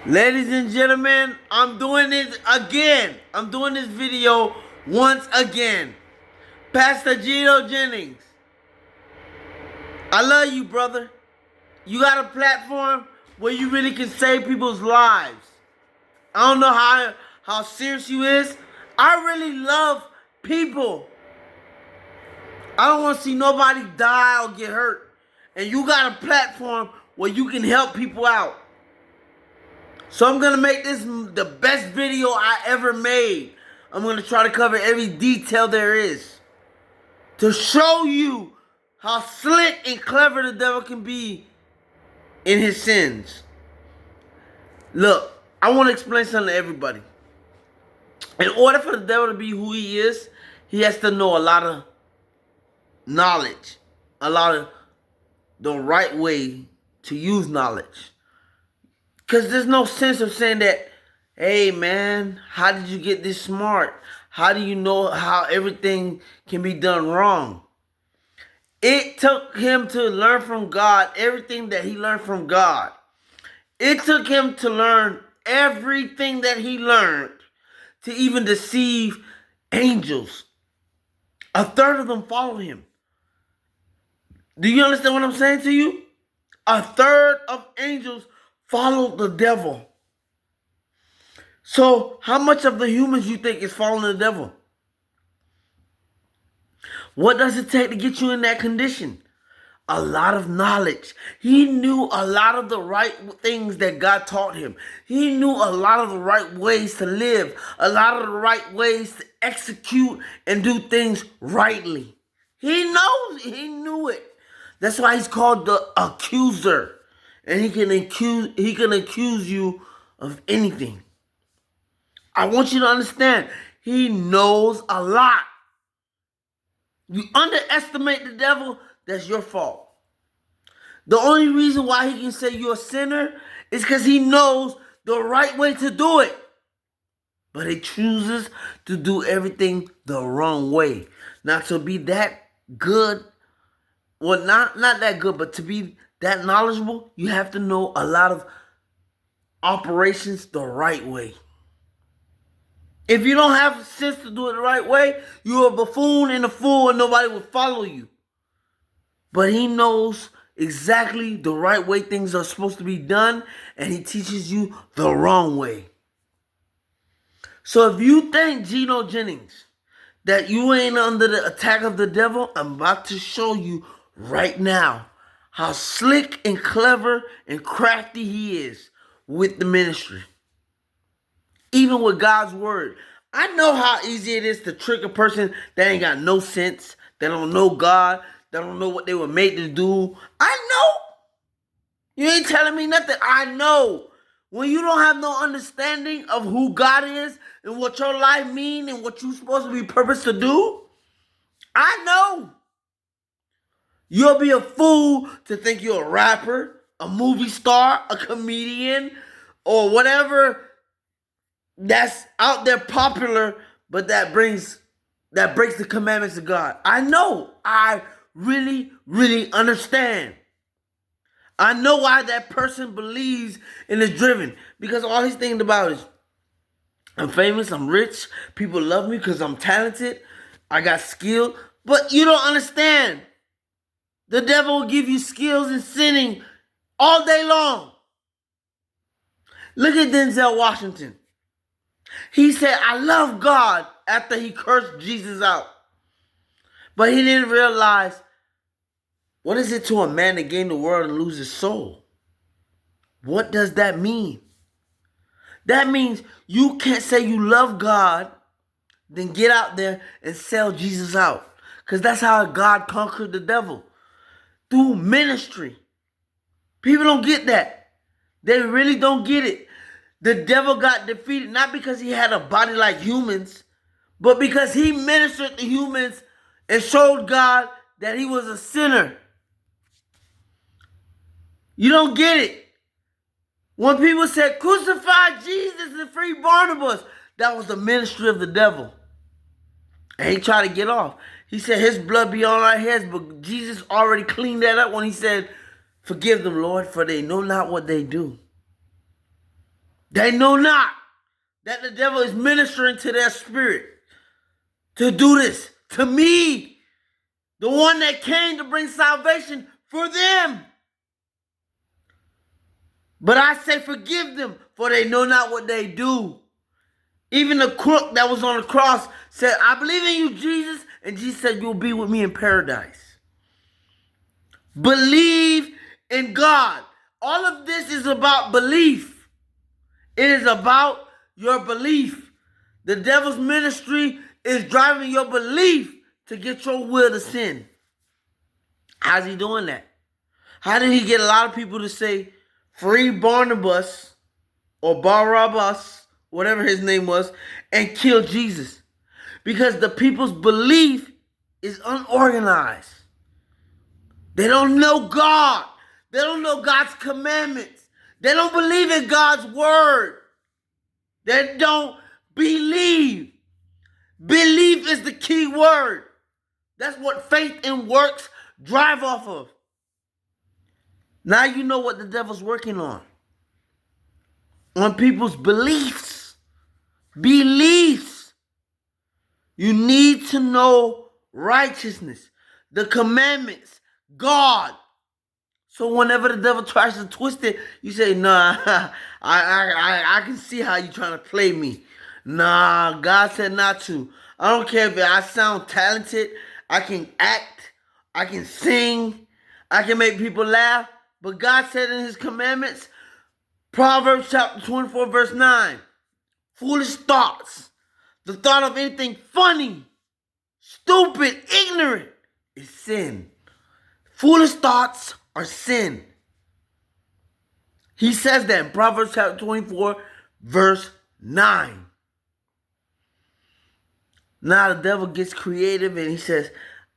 Ladies and gentlemen, I'm doing it again. I'm doing this video once again. Pastor Gino Jennings, I love you, brother. You got a platform where you really can save people's lives. I don't know how serious you is. I really love people. I don't want to see nobody die or get hurt. And you got a platform where you can help people out. So I'm going to make this the best video I ever made. I'm going to try to cover every detail there is to show you how slick and clever the devil can be in his sins. Look, I want to explain something to everybody. In order for the devil to be who he is, he has to know a lot of knowledge, a lot of the right way to use knowledge. Because there's no sense of saying that, hey man, how did you get this smart? How do you know how everything can be done wrong? It took him to learn from God everything that he learned from God. It took him to learn everything that he learned to even deceive angels. A third of them follow him. Do you understand what I'm saying to you? A third of angels follow the devil. So how much of the humans you think is following the devil? What does it take to get you in that condition? A lot of knowledge. He knew a lot of the right things that God taught him. He knew a lot of the right ways to live, a lot of the right ways to execute and do things rightly. He knew it. That's why he's called the accuser. And he can accuse you of anything. I want you to understand, he knows a lot. You underestimate the devil, that's your fault. The only reason why he can say you're a sinner is because he knows the right way to do it. But he chooses to do everything the wrong way. Now, to be that good, well, not that good, but to be that knowledgeable, you have to know a lot of operations the right way. If you don't have sense to do it the right way, you're a buffoon and a fool and nobody will follow you. But he knows exactly the right way things are supposed to be done, and he teaches you the wrong way. So if you think, Gino Jennings, that you ain't under the attack of the devil, I'm about to show you right now how slick and clever and crafty he is with the ministry. Even with God's word. I know how easy it is to trick a person that ain't got no sense, that don't know God, that don't know what they were made to do. I know. You ain't telling me nothing. I know. When you don't have no understanding of who God is and what your life means and what you're supposed to be purposed to do, I know. You'll be a fool to think you're a rapper, a movie star, a comedian, or whatever that's out there popular, but that breaks the commandments of God. I know. I really, really understand. I know why that person believes and is driven. Because all he's thinking about is, I'm famous, I'm rich, people love me because I'm talented, I got skill. But you don't understand. The devil will give you skills in sinning all day long. Look at Denzel Washington. He said, I love God after he cursed Jesus out. But he didn't realize, what is it to a man to gain the world and lose his soul? What does that mean? That means you can't say you love God, then get out there and sell Jesus out. Because that's how God conquered the devil. Through ministry. People don't get that. They really don't get it. The devil got defeated not because he had a body like humans, but because he ministered to humans and showed God that he was a sinner. You don't get it. When people said, crucify Jesus and free Barnabas, that was the ministry of the devil. And he tried to get off. He said his blood be on our heads, but Jesus already cleaned that up when he said, forgive them, Lord, for they know not what they do. They know not that the devil is ministering to their spirit to do this to me, the one that came to bring salvation for them. But I say, forgive them, for they know not what they do. Even the crook that was on the cross said, I believe in you, Jesus. And Jesus said, you'll be with me in paradise. Believe in God. All of this is about belief. It is about your belief. The devil's ministry is driving your belief to get your will to sin. How's he doing that? How did he get a lot of people to say, free Barnabas or Barabbas, whatever his name was, and kill Jesus? Because the people's belief is unorganized. They don't know God. They don't know God's commandments. They don't believe in God's word. They don't believe. Belief is the key word. That's what faith and works drive off of. Now you know what the devil's working on people's beliefs. Beliefs. You need to know righteousness, the commandments, God. So whenever the devil tries to twist it, you say, nah, I can see how you're trying to play me. Nah, God said not to. I don't care if I sound talented, I can act, I can sing, I can make people laugh. But God said in his commandments, Proverbs chapter 24, verse 9, foolish thoughts, the thought of anything funny, stupid, ignorant, is sin. Foolish thoughts are sin. He says that in Proverbs chapter 24, verse 9. Now the devil gets creative and he says,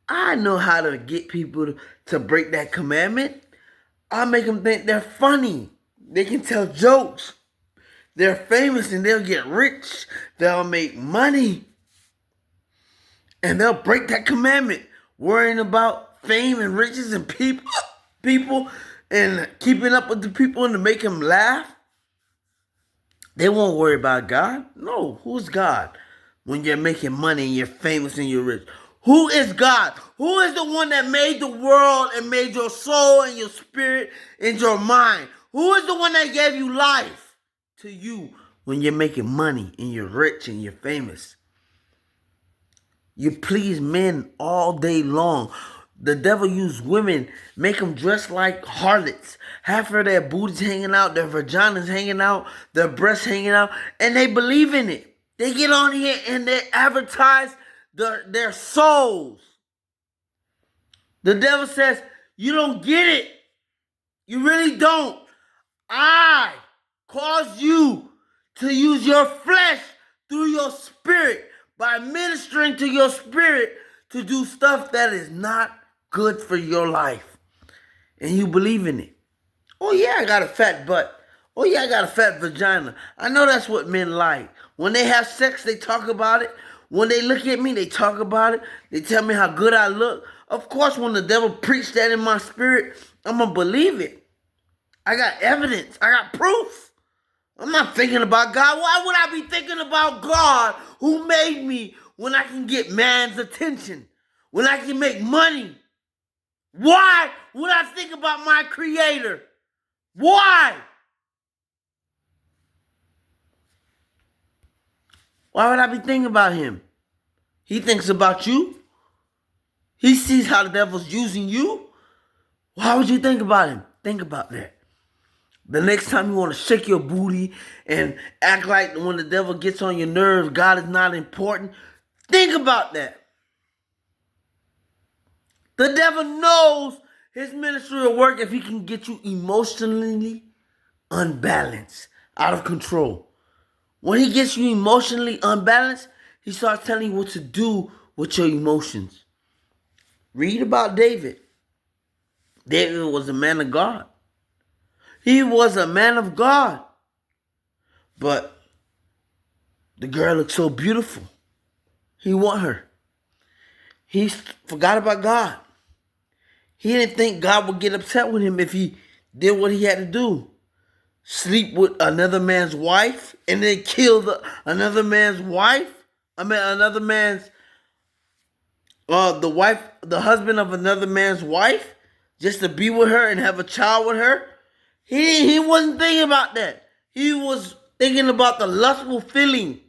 I know how to get people to break that commandment. I make them think they're funny. They can tell jokes. They're famous and they'll get rich. They'll make money. And they'll break that commandment, worrying about fame and riches and people and keeping up with the people and to make them laugh. They won't worry about God. No, who's God? When you're making money and you're famous and you're rich. Who is God? Who is the one that made the world and made your soul and your spirit and your mind? Who is the one that gave you life to you when you're making money and you're rich and you're famous? You please men all day long. The devil used women, make them dress like harlots. Half of their booties hanging out, their vaginas hanging out, their breasts hanging out, and they believe in it. They get on here and they advertise their souls. The devil says, you don't get it. You really don't. I cause you to use your flesh through your spirit by ministering to your spirit to do stuff that is not good for your life. And you believe in it. Oh yeah, I got a fat butt. Oh yeah, I got a fat vagina. I know that's what men like. When they have sex, they talk about it. When they look at me, they talk about it. They tell me how good I look. Of course, when the devil preached that in my spirit, I'm going to believe it. I got evidence. I got proof. I'm not thinking about God. Why would I be thinking about God who made me when I can get man's attention? When I can make money? Why would I think about my creator? Why? Why would I be thinking about him? He thinks about you. He sees how the devil's using you. Why would you think about him? Think about that. The next time you want to shake your booty and act like when the devil gets on your nerves, God is not important, think about that. The devil knows his ministry will work if he can get you emotionally unbalanced, out of control. When he gets you emotionally unbalanced, he starts telling you what to do with your emotions. Read about David. David was a man of God. He was a man of God. But the girl looked so beautiful. He want her. He forgot about God. He didn't think God would get upset with him if he did what he had to do. sleep with another man's wife and then kill another man's wife. Another man's the husband of another man's wife, just to be with her and have a child with her. He wasn't thinking about that. He was thinking about the lustful feeling.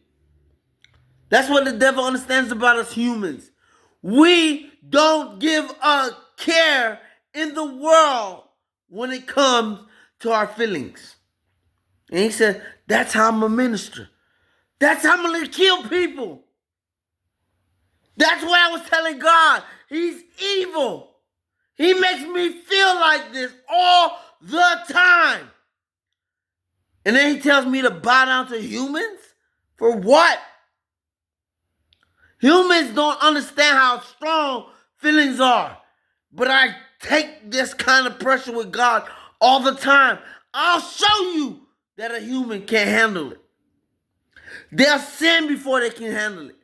That's what the devil understands about us humans. We don't give a care in the world when it comes to our feelings. And he said, that's how I'm a minister. That's how I'm going to kill people. That's what I was telling God. He's evil. He makes me feel like this all the time. And then he tells me to bow down to humans? For what? Humans don't understand how strong feelings are. But I take this kind of pressure with God all the time. I'll show you that a human can't handle it. They'll sin before they can handle it.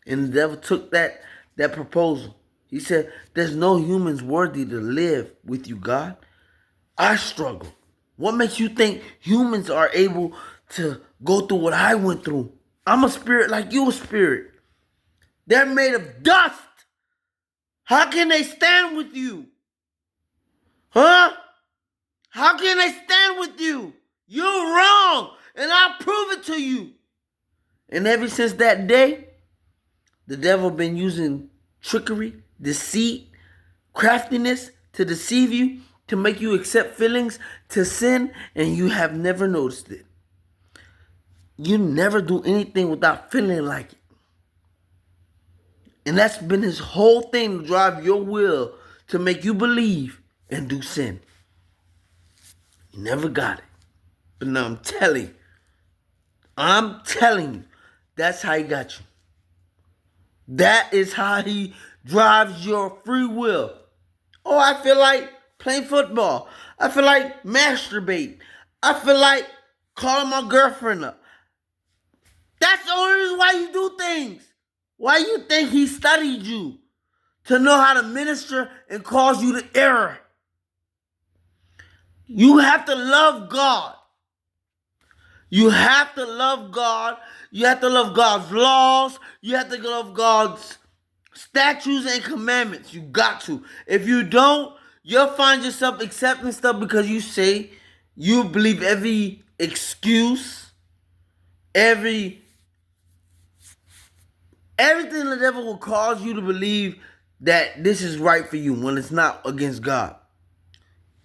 And the devil took that proposal. He said, there's no humans worthy to live with you, God. I struggle. What makes you think humans are able to go through what I went through? I'm a spirit like you a spirit. They're made of dust. How can they stand with you? Huh? How can they stand with you? You're wrong, and I'll prove it to you. And ever since that day, the devil been using trickery, deceit, craftiness to deceive you, to make you accept feelings, to sin, and you have never noticed it. You never do anything without feeling like it. And that's been his whole thing, to drive your will, to make you believe and do sin. You never got it. But now I'm telling you, that's how he got you. That is how he drives your free will. Oh, I feel like playing football. I feel like masturbating. I feel like calling my girlfriend up. That's the only reason why you do things. Why you think he studied you? To know how to minister and cause you to error. You have to love God. You have to love God. You have to love God's laws. You have to love God's statutes and commandments. You got to. If you don't, you'll find yourself accepting stuff because you say you believe every excuse, everything the devil will cause you to believe that this is right for you when it's not against God.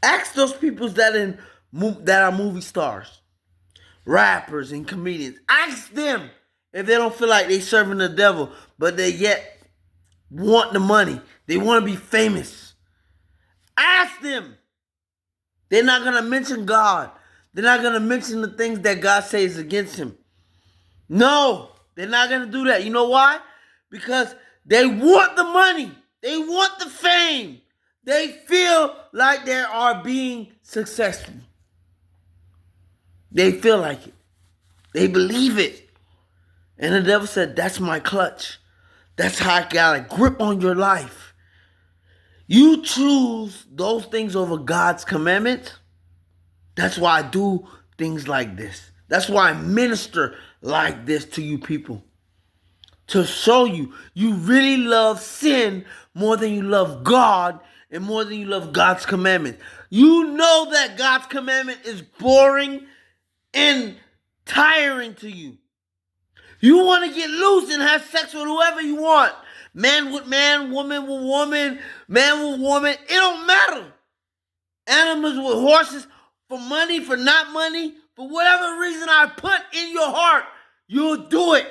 Ask those people that are movie stars, rappers, and comedians. Ask them if they don't feel like they serving the devil, but they yet want the money. They want to be famous. Ask them. They're not going to mention God. They're not going to mention the things that God says against him. No, they're not going to do that. You know why? Because they want the money. They want the fame. They feel like they are being successful. They feel like it. They believe it. And the devil said, that's my clutch. That's how I got a grip on your life. You choose those things over God's commandments. That's why I do things like this. That's why I minister like this to you people. To show you really love sin more than you love God and more than you love God's commandment. You know that God's commandment is boring and tiring to you. You want to get loose and have sex with whoever you want. Man with man, woman with woman, man with woman. It don't matter. Animals with horses, for money, for not money, for whatever reason I put in your heart, you'll do it.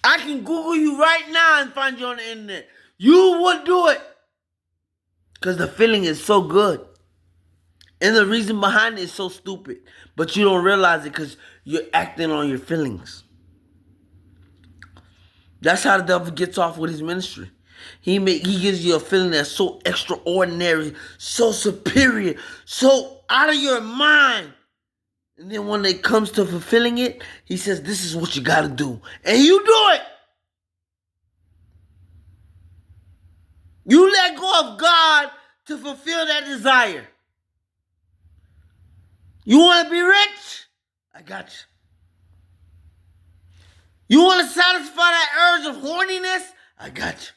I can Google you right now and find you on the internet. You would do it. Because the feeling is so good. And the reason behind it is so stupid. But you don't realize it because you're acting on your feelings. That's how the devil gets off with his ministry. He gives you a feeling that's so extraordinary, so superior, so out of your mind. And then when it comes to fulfilling it, he says, this is what you got to do. And you do it. You let go of God to fulfill that desire. You want to be rich? I got you. You want to satisfy that urge of horniness? I got you.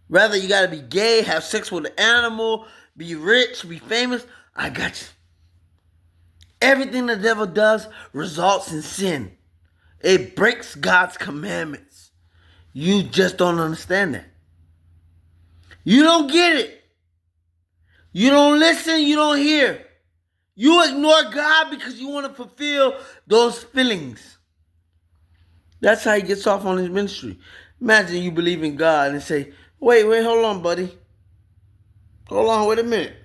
Rather, you got to be gay, have sex with an animal, be rich, be famous. I got you. Everything the devil does results in sin. It breaks God's commandments. You just don't understand that. You don't get it. You don't listen, you don't hear. You ignore God because you want to fulfill those feelings. That's how he gets off on his ministry. Imagine you believe in God and say, wait, hold on, buddy. Hold on, wait a minute.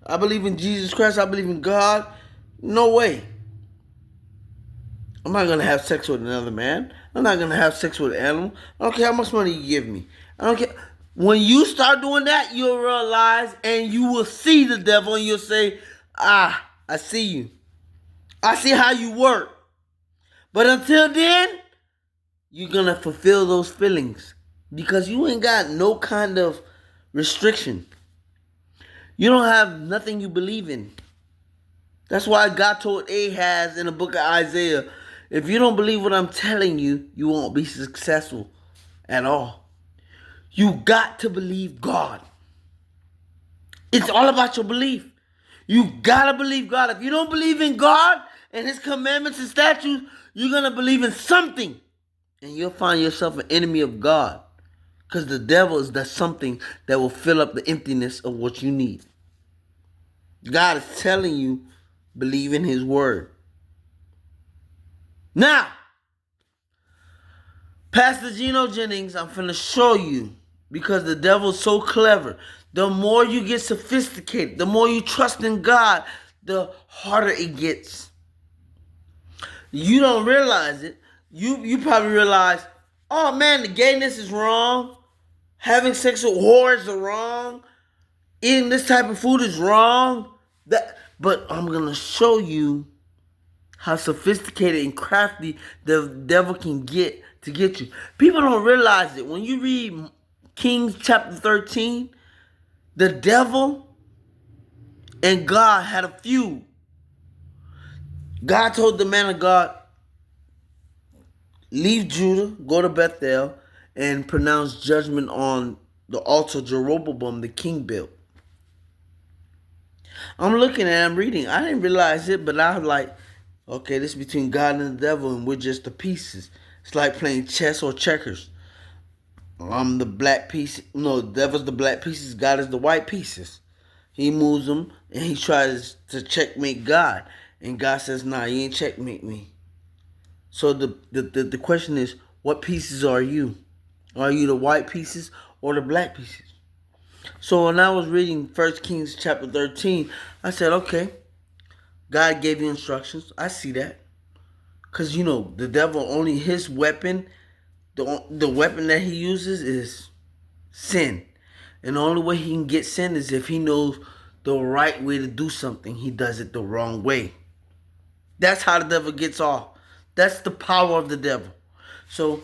I believe in Jesus Christ. I believe in God. No way. I'm not going to have sex with another man. I'm not going to have sex with an animal. I don't care how much money you give me. I don't care. When you start doing that, you'll realize and you will see the devil and you'll say, I see you. I see how you work. But until then, you're going to fulfill those feelings because you ain't got no kind of restriction. You don't have nothing you believe in. That's why God told Ahaz in the book of Isaiah, if you don't believe what I'm telling you, you won't be successful at all. You got to believe God. It's all about your belief. You got to believe God. If you don't believe in God and his commandments and statutes, you're going to believe in something. And you'll find yourself an enemy of God. Because the devil is that something that will fill up the emptiness of what you need. God is telling you, believe in his word. Now, Pastor Geno Jennings, I'm finna show you, because the devil's so clever. The more you get sophisticated, the more you trust in God, the harder it gets. You don't realize it. You probably realize, oh man, the gayness is wrong. Having sex with whores are wrong. Eating this type of food is wrong. But I'm going to show you how sophisticated and crafty the devil can get to get you. People don't realize it. When you read Kings chapter 13, the devil and God had a feud. God told the man of God, leave Judah, go to Bethel, and pronounce judgment on the altar Jeroboam, the king, built. I'm looking at it, I'm reading. I didn't realize it, but I was like, okay, this is between God and the devil, and we're just the pieces. It's like playing chess or checkers. I'm the black piece. No, the devil's the black pieces. God is the white pieces. He moves them, and he tries to checkmate God. And God says, nah, you ain't checkmate me. So the question is, what pieces are you? Are you the white pieces or the black pieces? So when I was reading 1 Kings chapter 13, I said, okay, God gave you instructions. I see that. Because, the devil, only his weapon, the weapon that he uses is sin. And the only way he can get sin is if he knows the right way to do something. He does it the wrong way. That's how the devil gets off. That's the power of the devil. So,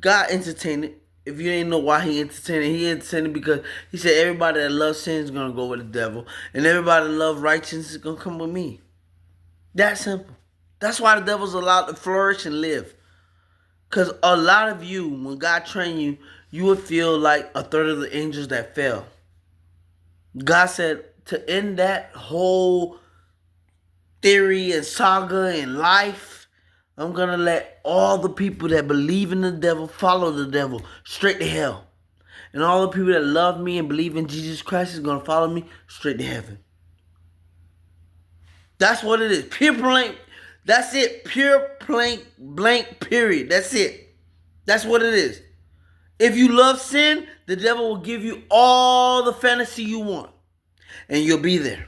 God entertained it. If you didn't know why he entertained it, he entertained it because he said everybody that loves sin is going to go with the devil. And everybody that loves righteousness is going to come with me. That simple. That's why the devil's allowed to flourish and live. Because a lot of you, when God trained you, you would feel like a third of the angels that fell. God said to end that whole theory and saga in life, I'm going to let all the people that believe in the devil follow the devil straight to hell. And all the people that love me and believe in Jesus Christ is going to follow me straight to heaven. That's what it is. Pure blank. That's it. Pure blank period. That's it. That's what it is. If you love sin, the devil will give you all the fantasy you want. And you'll be there.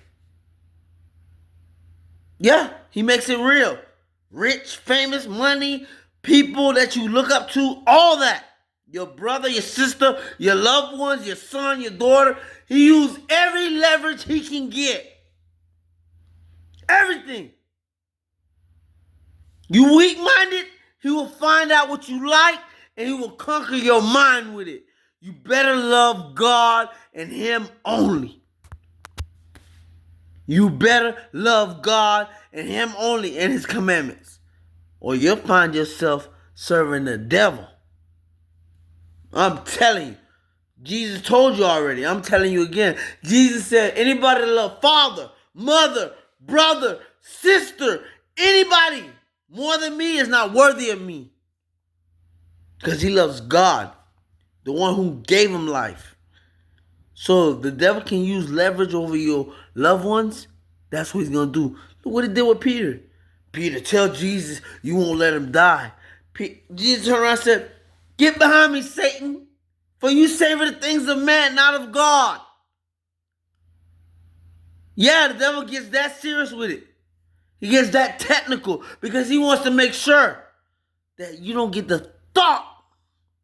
Yeah, he makes it real. Rich, famous, money, people that you look up to, all that. Your brother, your sister, your loved ones, your son, your daughter. He used every leverage he can get. Everything. You weak-minded, he will find out what you like and he will conquer your mind with it. You better love God and him only. You better love God and Him only and His commandments, or you'll find yourself serving the devil. I'm telling you. Jesus told you already. I'm telling you again. Jesus said, anybody that love father, mother, brother, sister, anybody more than me is not worthy of me. Because he loves God, the one who gave him life. So if the devil can use leverage over your loved ones, that's what he's going to do. Look what he did with Peter. Peter, tell Jesus you won't let him die. Jesus turned around and said, get behind me, Satan. For you savor the things of man, not of God. Yeah, the devil gets that serious with it. He gets that technical because he wants to make sure that you don't get the thought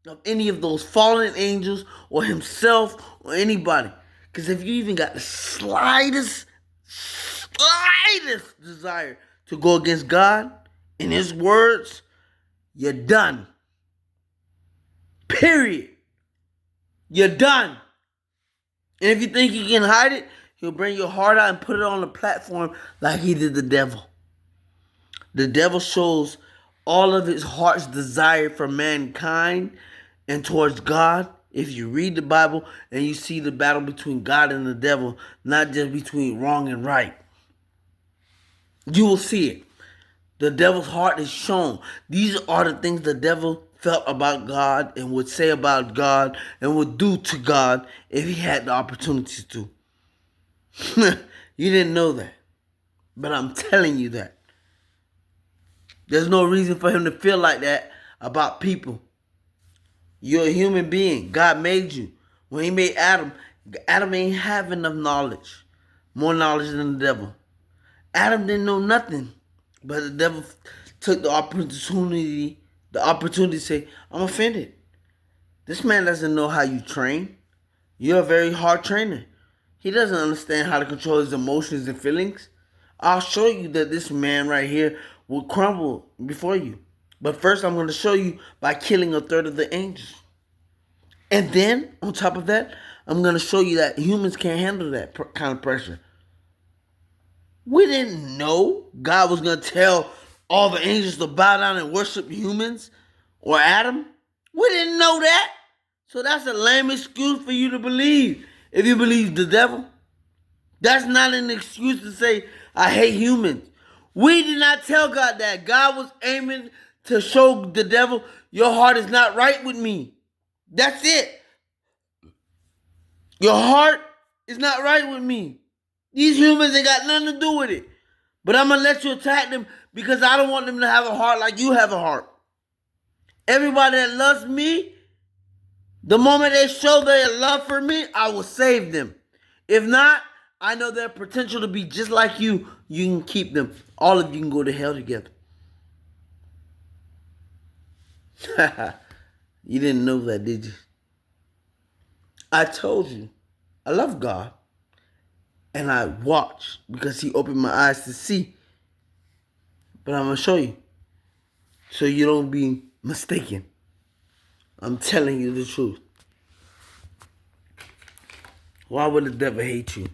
of any of those fallen angels or himself or anybody. Because if you even got the slightest desire to go against God and his words, you're done. Period. You're done. And if you think you can hide it, he'll bring your heart out and put it on the platform like he did the devil. The devil shows all of his heart's desire for mankind and towards God. If you read the Bible and you see the battle between God and the devil, not just between wrong and right, you will see it. The devil's heart is shown. These are the things the devil felt about God and would say about God and would do to God if he had the opportunity to. You didn't know that, but I'm telling you that. There's no reason for him to feel like that about people. You're a human being. God made you. When he made Adam, Adam ain't have enough knowledge. More knowledge than the devil. Adam didn't know nothing. But the devil took the opportunity to say, I'm offended. This man doesn't know how you train. You're a very hard trainer. He doesn't understand how to control his emotions and feelings. I'll show you that this man right here will crumble before you. But first I'm going to show you by killing a third of the angels. And then, on top of that, I'm going to show you that humans can't handle that kind of pressure. We didn't know God was going to tell all the angels to bow down and worship humans or Adam. We didn't know that. So that's a lame excuse for you to believe if you believe the devil. That's not an excuse to say, I hate humans. We did not tell God that. God was aiming to show the devil, your heart is not right with me. That's it. Your heart is not right with me. These humans ain't got nothing to do with it. But I'm going to let you attack them because I don't want them to have a heart like you have a heart. Everybody that loves me, the moment they show their love for me, I will save them. If not, I know their potential to be just like you. You can keep them. All of you can go to hell together. You didn't know that, did you? I told you, I love God. And I watch because he opened my eyes to see. But I'm going to show you. So you don't be mistaken. I'm telling you the truth. Why would the devil hate you?